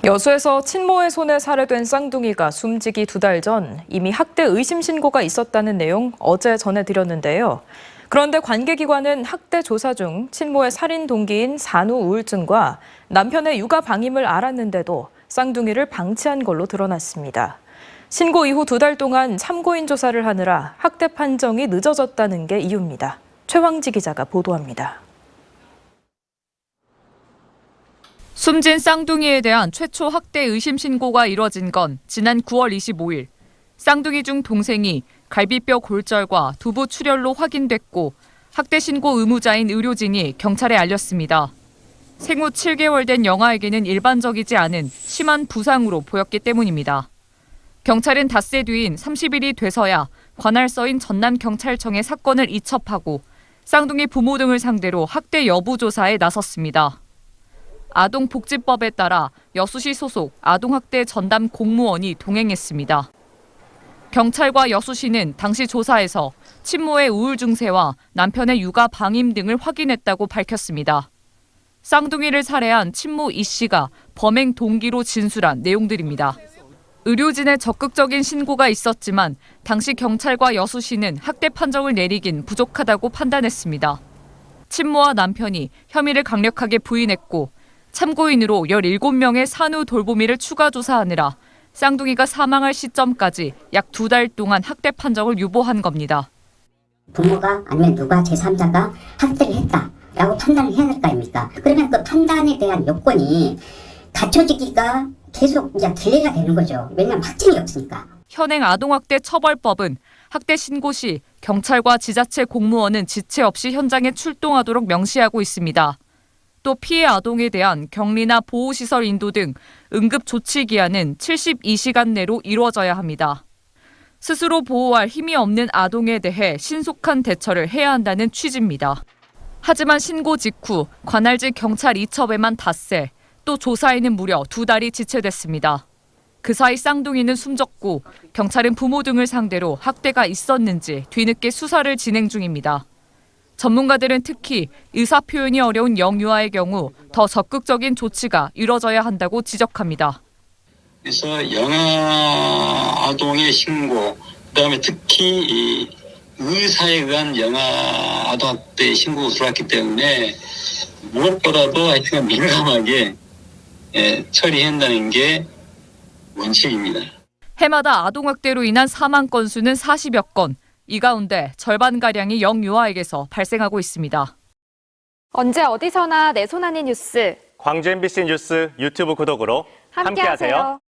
여수에서 친모의 손에 살해된 쌍둥이가 숨지기 2달 전 이미 학대 의심 신고가 있었다는 내용 어제 전해드렸는데요. 그런데 관계기관은 학대 조사 중 친모의 살인 동기인 산후 우울증과 남편의 육아 방임을 알았는데도 쌍둥이를 방치한 걸로 드러났습니다. 신고 이후 2달 동안 참고인 조사를 하느라 학대 판정이 늦어졌다는 게 이유입니다. 최황지 기자가 보도합니다. 숨진 쌍둥이에 대한 최초 학대 의심 신고가 이뤄진 건 지난 9월 25일. 쌍둥이 중 동생이 갈비뼈 골절과 두부 출혈로 확인됐고 학대 신고 의무자인 의료진이 경찰에 알렸습니다. 생후 7개월 된 영아에게는 일반적이지 않은 심한 부상으로 보였기 때문입니다. 경찰은 닷새 뒤인 30일이 돼서야 관할서인 전남경찰청에 사건을 이첩하고 쌍둥이 부모 등을 상대로 학대 여부 조사에 나섰습니다. 아동복지법에 따라 여수시 소속 아동학대 전담 공무원이 동행했습니다. 경찰과 여수시는 당시 조사에서 친모의 우울 증세와 남편의 육아 방임 등을 확인했다고 밝혔습니다. 쌍둥이를 살해한 친모 이 씨가 범행 동기로 진술한 내용들입니다. 의료진의 적극적인 신고가 있었지만 당시 경찰과 여수시는 학대 판정을 내리긴 부족하다고 판단했습니다. 친모와 남편이 혐의를 강력하게 부인했고 참고인으로 17명의 산후 돌보미를 추가 조사하느라 쌍둥이가 사망할 시점까지 약 2달 동안 학대 판정을 유보한 겁니다. 부모가 아니면 누가 제3자가 학대를 했다라고 판단을 해야 될 거 아닙니까? 그러면 그 판단에 대한 요건이 갖춰지기가 계속 이제 딜레이가 되는 거죠. 왜냐하면 확증이 없으니까. 현행 아동학대 처벌법은 학대 신고 시 경찰과 지자체 공무원은 지체 없이 현장에 출동하도록 명시하고 있습니다. 또 피해 아동에 대한 격리나 보호시설 인도 등 응급 조치 기한은 72시간 내로 이루어져야 합니다. 스스로 보호할 힘이 없는 아동에 대해 신속한 대처를 해야 한다는 취지입니다. 하지만 신고 직후 관할지 경찰 이첩에만 닷새, 또 조사에는 무려 2달이 지체됐습니다. 그 사이 쌍둥이는 숨졌고 경찰은 부모 등을 상대로 학대가 있었는지 뒤늦게 수사를 진행 중입니다. 전문가들은 특히 의사 표현이 어려운 영유아의 경우 더 적극적인 조치가 이뤄져야 한다고 지적합니다. 그래서 영아 아동의 신고, 그다음에 특히 이 의사에 의한 영아 아동학대 신고가 들어왔기 때문에 무엇보다도 하여튼 민감하게 처리한다는 게 원칙입니다. 해마다 아동학대로 인한 사망 건수는 40여 건. 이 가운데 절반가량이 영유아에게서 발생하고 있습니다. 언제 어디서나 내 손 안의 뉴스. 광주 MBC 뉴스 유튜브 구독으로 함께하세요.